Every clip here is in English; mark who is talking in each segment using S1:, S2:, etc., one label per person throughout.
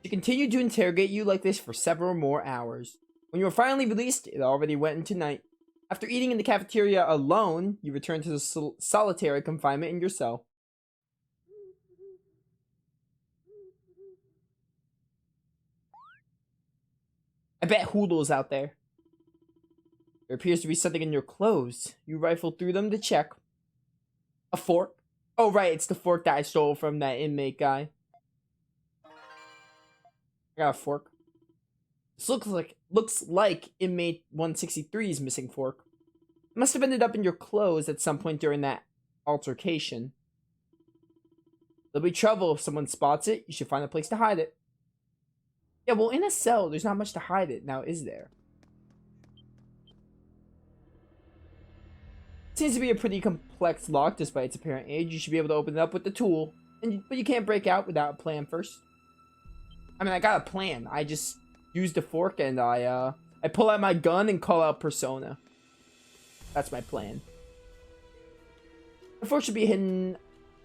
S1: She continued to interrogate you like this for several more hours. When you were finally released, it already went into night. After eating in the cafeteria alone, you returned to the solitary confinement in your cell. I bet Hoodle's out there. There appears to be something in your clothes. You rifle through them to check. A fork? Oh, right, it's the fork that I stole from that inmate guy. I got a fork. This looks like inmate 163's missing fork. It must have ended up in your clothes at some point during that altercation. There'll be trouble if someone spots it. You should find a place to hide it. Yeah, well, in a cell, there's not much to hide it now, is there? Seems to be a pretty complex lock despite its apparent age. You should be able to open it up with the tool. But you can't break out without a plan first. I mean, I got a plan. I just use the fork and I pull out my gun and call out Persona. That's my plan. The fork should be hidden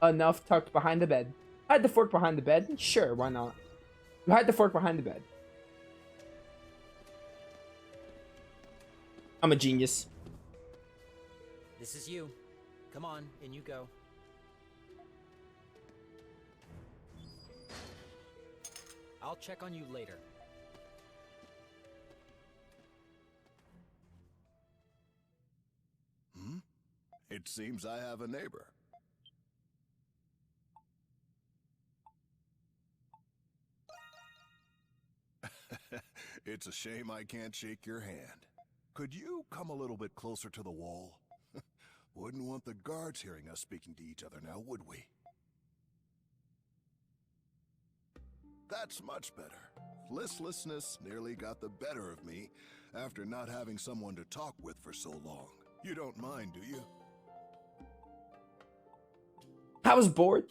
S1: enough tucked behind the bed. Hide the fork behind the bed? Sure, why not? You hide the fork behind the bed. I'm a genius.
S2: This is you. Come on, in you go. I'll check on you later.
S3: It seems I have a neighbor. It's a shame I can't shake your hand. Could you come a little bit closer to the wall? Wouldn't want the guards hearing us speaking to each other now, would we? That's much better. Listlessness nearly got the better of me after not having someone to talk with for so long. You don't mind, do you?
S1: I was bored.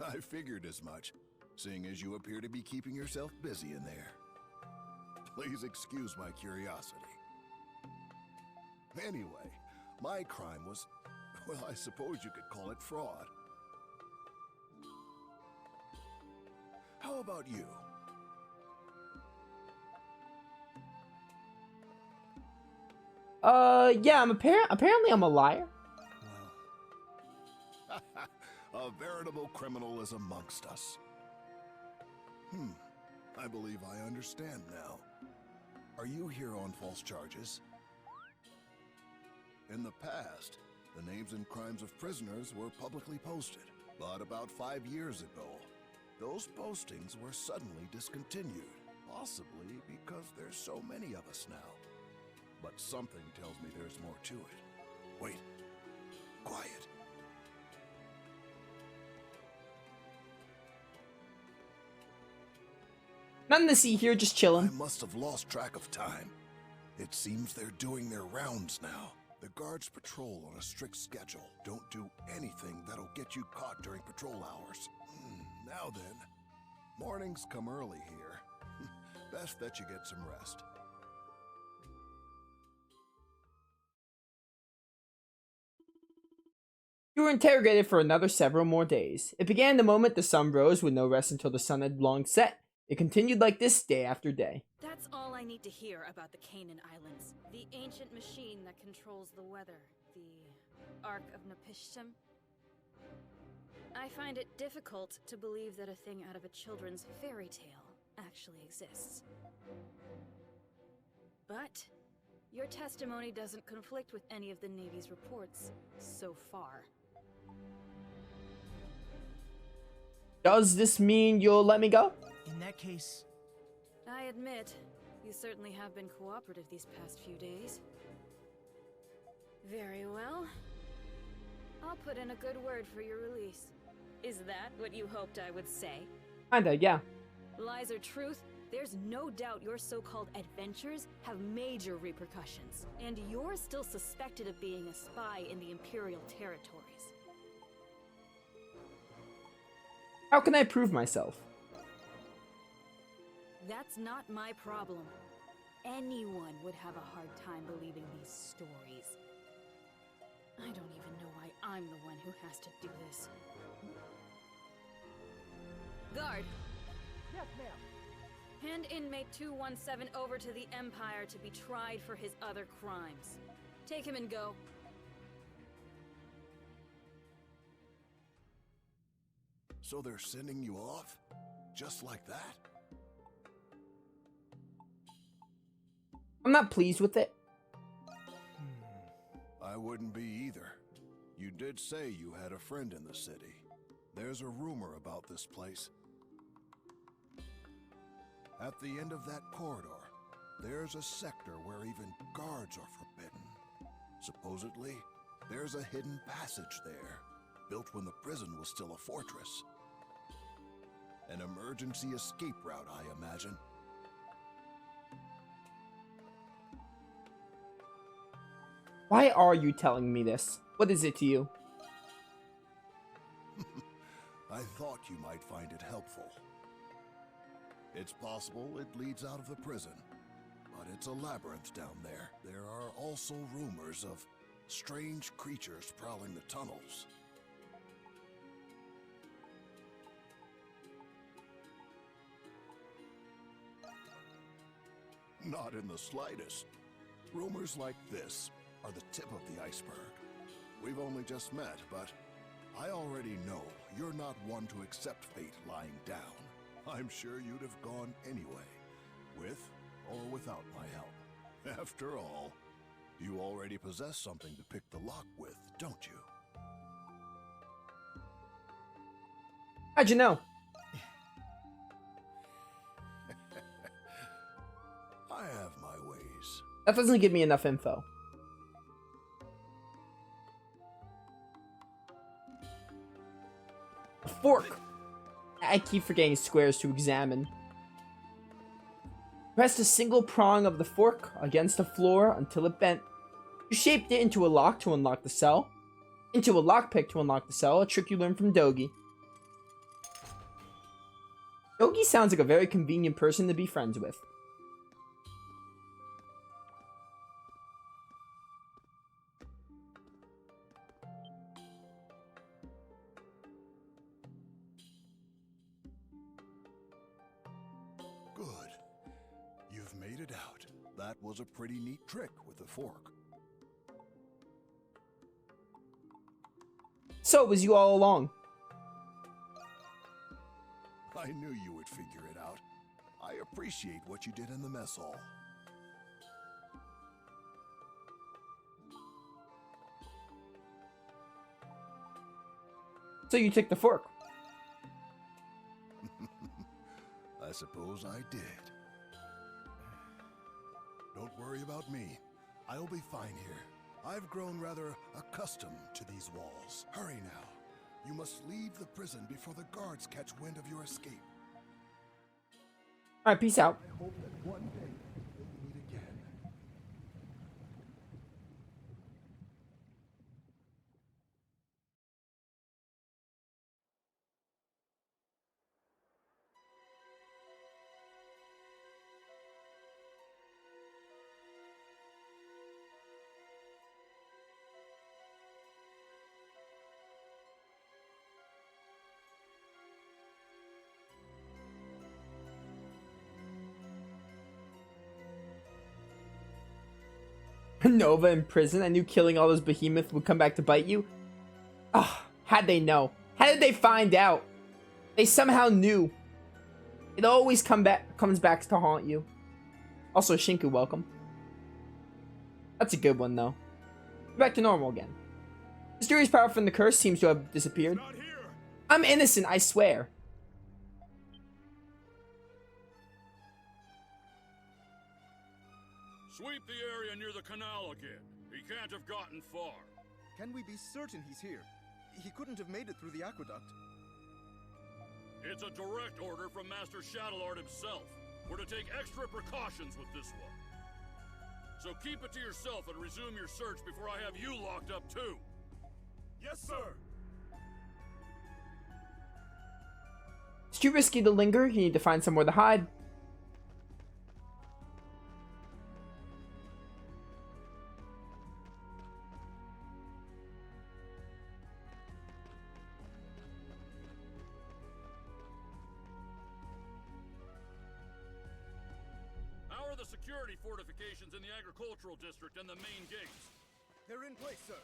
S3: I figured as much, seeing as you appear to be keeping yourself busy in there. Please excuse my curiosity. Anyway, my crime was, well, I suppose you could call it fraud. How about you?
S1: Yeah, apparently I'm a liar.
S3: A veritable criminal is amongst us. I believe I understand now. Are you here on false charges? In the past, the names and crimes of prisoners were publicly posted. But about 5 years ago, those postings were suddenly discontinued. Possibly because there's so many of us now. But something tells me there's more to it. Wait. Quiet.
S1: Nothing to see here, just chilling.
S3: I must have lost track of time. It seems they're doing their rounds now. The guards patrol on a strict schedule. Don't do anything that'll get you caught during patrol hours. Now then, mornings come early here. Best that you get some rest.
S1: You were interrogated for another several more days. It began the moment the sun rose with no rest until the sun had long set. It continued like this day after day.
S4: That's all I need to hear about the Canaan Islands. The ancient machine that controls the weather. The Ark of Napishtim. I find it difficult to believe that a thing out of a children's fairy tale actually exists. But your testimony doesn't conflict with any of the Navy's reports so far.
S1: Does this mean you'll let me go?
S2: In that case...
S4: I admit, you certainly have been cooperative these past few days. Very well. I'll put in a good word for your release. Is that what you hoped I would say?
S1: Kinda, yeah.
S4: Lies or truth, there's no doubt your so-called adventures have major repercussions. And you're still suspected of being a spy in the Imperial territories.
S1: How can I prove myself?
S4: That's not my problem. Anyone would have a hard time believing these stories. I don't even know why I'm the one who has to do this. Guard. Yes, ma'am. Hand inmate 217 over to the Empire to be tried for his other crimes. Take him and go.
S3: So they're sending you off? Just like that?
S1: I'm not pleased with it.
S3: I wouldn't be either. You did say you had a friend in the city. There's a rumor about this place. At the end of that corridor, there's a sector where even guards are forbidden. Supposedly, there's a hidden passage there, built when the prison was still a fortress. An emergency escape route, I imagine.
S1: Why are you telling me this? What is it to you?
S3: I thought you might find it helpful. It's possible it leads out of the prison, but it's a labyrinth down there. There are also rumors of strange creatures prowling the tunnels. Not in the slightest. Rumors like this are the tip of the iceberg. We've only just met, but I already know you're not one to accept fate lying down. I'm sure you'd have gone anyway, with or without my help. After all, you already possess something to pick the lock with, don't you?
S1: How'd you know?
S3: I have my ways.
S1: That doesn't give me enough info. A fork. I keep forgetting squares to examine. Press a single prong of the fork against the floor until it bent. You shaped it into a lock to unlock the cell. Into a lockpick to unlock the cell, a trick you learned from Dogi. Dogi sounds like a very convenient person to be friends with.
S3: Good. You've made it out. That was a pretty neat trick with the fork.
S1: So it was you all along.
S3: I knew you would figure it out. I appreciate what you did in the mess hall.
S1: So you took the fork.
S3: I suppose I did. Don't worry about me. I'll be fine here. I've grown rather accustomed to these walls. Hurry now. You must leave the prison before the guards catch wind of your escape.
S1: Alright, peace out.
S3: I hope that one day we'll meet again.
S1: Nova in prison. I knew killing all those behemoths would come back to bite you. Ah, how'd they know? How did they find out? They somehow knew. It always comes back to haunt you. Also, Shinku, welcome. That's a good one, though. Back to normal again. Mysterious power from the curse seems to have disappeared. I'm innocent, I swear.
S5: Sweep the area near the canal again. He can't have gotten far.
S6: Can we be certain he's here? He couldn't have made it through the aqueduct.
S5: It's a direct order from Master Shadowlord himself. We're to take extra precautions with this one. So keep it to yourself and resume your search before I have you locked up too. Yes, sir.
S1: It's too risky to linger. You need to find somewhere to hide.
S5: security fortifications in the agricultural district and the main gates.
S6: They're in place, sir.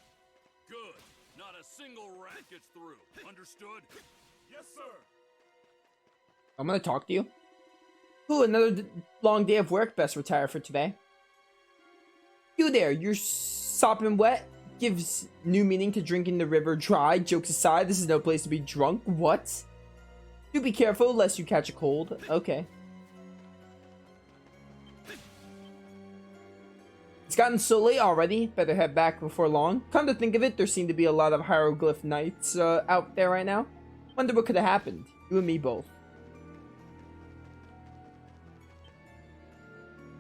S5: Good. Not a single rat gets through. Understood?
S6: Yes, sir.
S1: I'm gonna talk to you. Ooh, another long day of work. Best retire for today. You there, you're sopping wet. Gives new meaning to drinking the river dry. Jokes aside, this is no place to be drunk. What? Do be careful lest you catch a cold. Okay. It's gotten so late already. Better head back before long. Come to think of it, there seem to be a lot of hieroglyph knights out there right now. Wonder what could have happened. You and me both.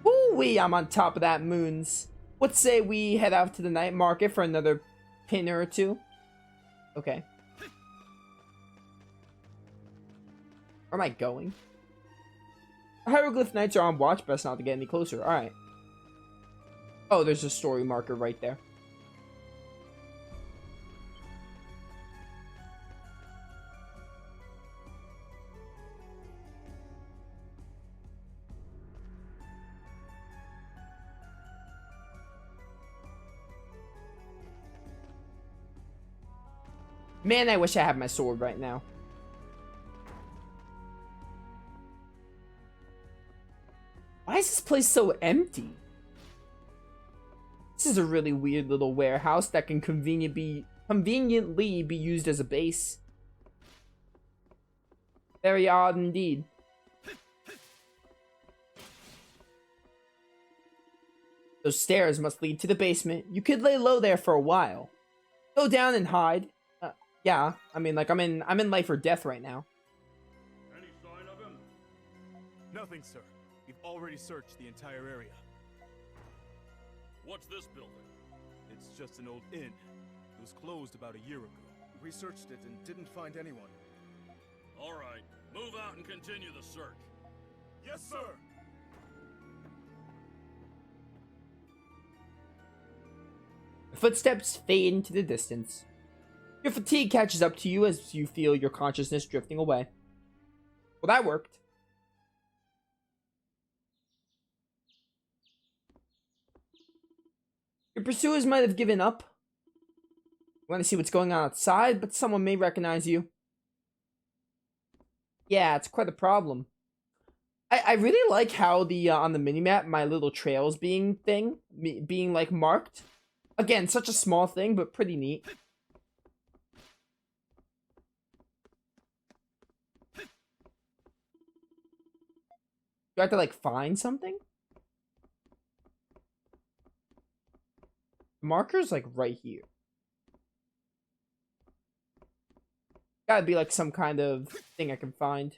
S1: Woo-wee, I'm on top of that moons. What say we head out to the night market for another pinner or two? Okay. Where am I going? The hieroglyph knights are on watch. Best not to get any closer. Alright. Oh, there's a story marker right there. Man, I wish I had my sword right now. Why is this place so empty? This is a really weird little warehouse that can conveniently be used as a base. Very odd indeed. Those stairs must lead to the basement. You could lay low there for a while. Go down and hide. Yeah, I mean, like, I'm in life or death right now.
S5: Any sign of him?
S6: Nothing, sir. We've already searched the entire area.
S5: What's this building?
S6: It's just an old inn. It was closed about a year ago. We searched it and didn't find anyone.
S5: All right, move out and continue the search.
S6: Yes, sir!
S1: The footsteps fade into the distance. Your fatigue catches up to you as you feel your consciousness drifting away. Well, that worked. Your pursuers might have given up. You want to see what's going on outside, but someone may recognize you. Yeah, it's quite a problem. I really like how the on the minimap, my little trails being like marked. Again, such a small thing, but pretty neat. Do I have to, like, find something? The marker's, like, right here. Gotta be, like, some kind of thing I can find.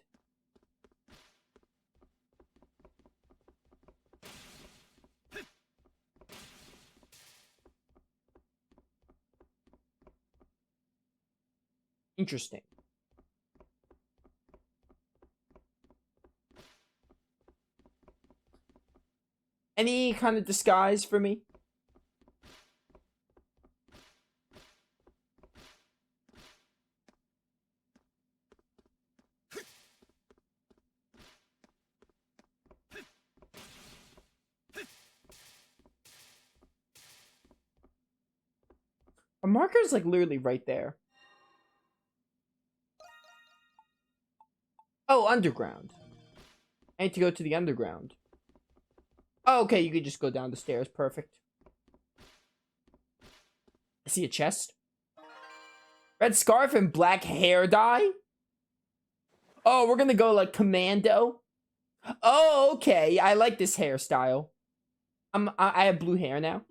S1: Interesting. Any kind of disguise for me? A marker's like literally right there. Oh, underground. I need to go to the underground. Oh, okay, you could just go down the stairs. Perfect. I see a chest. Red scarf and black hair dye? Oh, we're gonna go like commando? Oh, okay. I like this hairstyle. I have blue hair now.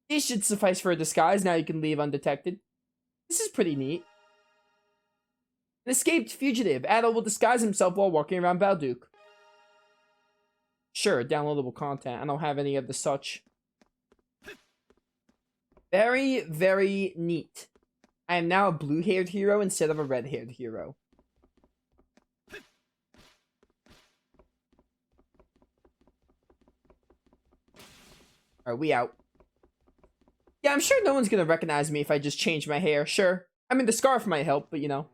S1: This should suffice for a disguise. Now you can leave undetected. This is pretty neat. An escaped fugitive. Adol will disguise himself while walking around Balduq. Sure, downloadable content. I don't have any of the such. Very, very neat. I am now a blue-haired hero instead of a red-haired hero. Alright, we out. Yeah, I'm sure no one's gonna recognize me if I just change my hair. Sure. I mean, the scarf might help, but you know.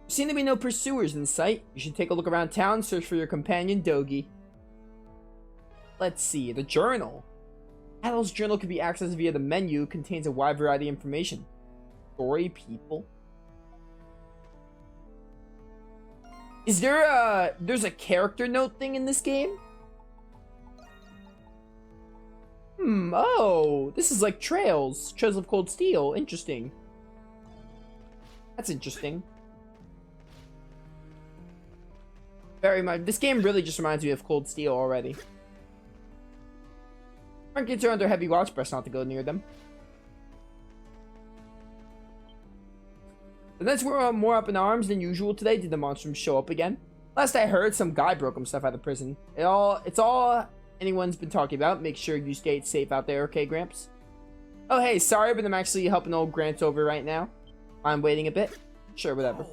S1: Seem to be no pursuers in sight. You should take a look around town, search for your companion, Dogi. Let's see, the journal. Adult's journal can be accessed via the menu, contains a wide variety of information. Story, people. Is there there's a character note thing in this game? Oh, this is like Trails of Cold Steel. Interesting. That's interesting. Very much. This game really just reminds me of Cold Steel already. Kids are under heavy watch, best not to go near them. The Nets were more up in arms than usual today. Did the Monstrum show up again? Last I heard, some guy broke himself out of prison. It's all anyone's been talking about. Make sure you stay safe out there, okay, Gramps? Oh, hey, sorry, but I'm actually helping old Gramps over right now. I'm waiting a bit. Sure, whatever.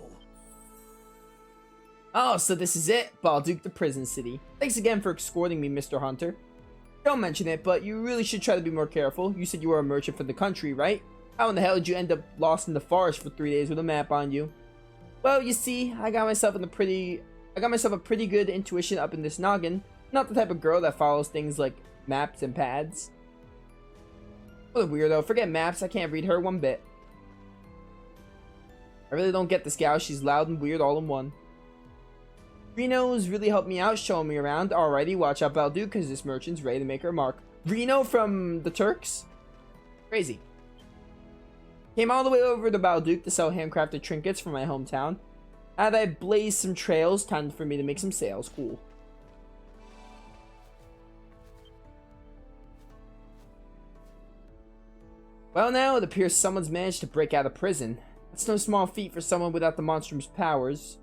S1: Oh, so this is it. Balduq, the prison city. Thanks again for escorting me, Mr. Hunter. Don't mention it, but you really should try to be more careful. You said you were a merchant from the country, right? How in the hell did you end up lost in the forest for 3 days with a map on you? Well, you see, I got myself a pretty good intuition up in this noggin. Not the type of girl that follows things like maps and pads. What a weirdo. Forget maps, I can't read her one bit. I really don't get this gal. She's loud and weird all in one. Reno's really helped me out, showing me around. Alrighty, watch out, Balduq, because this merchant's ready to make her mark. Reno from the Turks? Crazy. Came all the way over to Balduq to sell handcrafted trinkets from my hometown. And I blazed some trails. Time for me to make some sales. Cool. Well, now it appears someone's managed to break out of prison. That's no small feat for someone without the Monstrum's powers.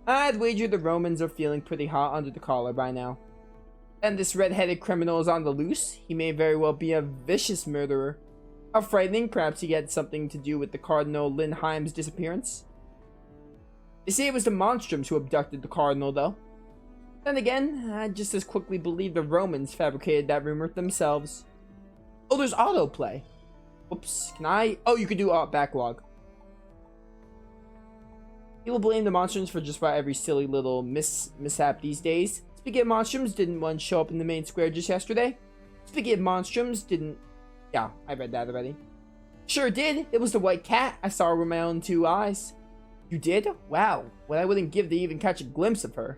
S1: I'd wager the Romans are feeling pretty hot under the collar by now. And this red-headed criminal is on the loose. He may very well be a vicious murderer. How frightening. Perhaps he had something to do with the Cardinal Lindheim's disappearance. They say it was the Monstrums who abducted the Cardinal, though. Then again, I'd just as quickly believe the Romans fabricated that rumor themselves. Oh, there's autoplay. Whoops, can I? Oh, you can do backlog. People blame the Monstrums for just about every silly little mishap these days. Speaking of Monstrums, didn't one show up in the main square just yesterday? Speaking of Monstrums, didn't... Yeah, I read that already. Sure did. It was the white cat. I saw her with my own 2 eyes. You did? Wow. What I wouldn't give to even catch a glimpse of her.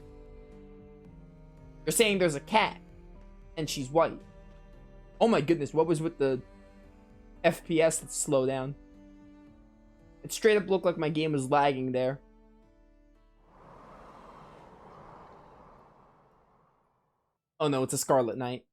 S1: You're saying there's a cat, and she's white. Oh my goodness, what was with the FPS that slowed down? It straight up looked like my game was lagging there. Oh no, it's a Scarlet Knight.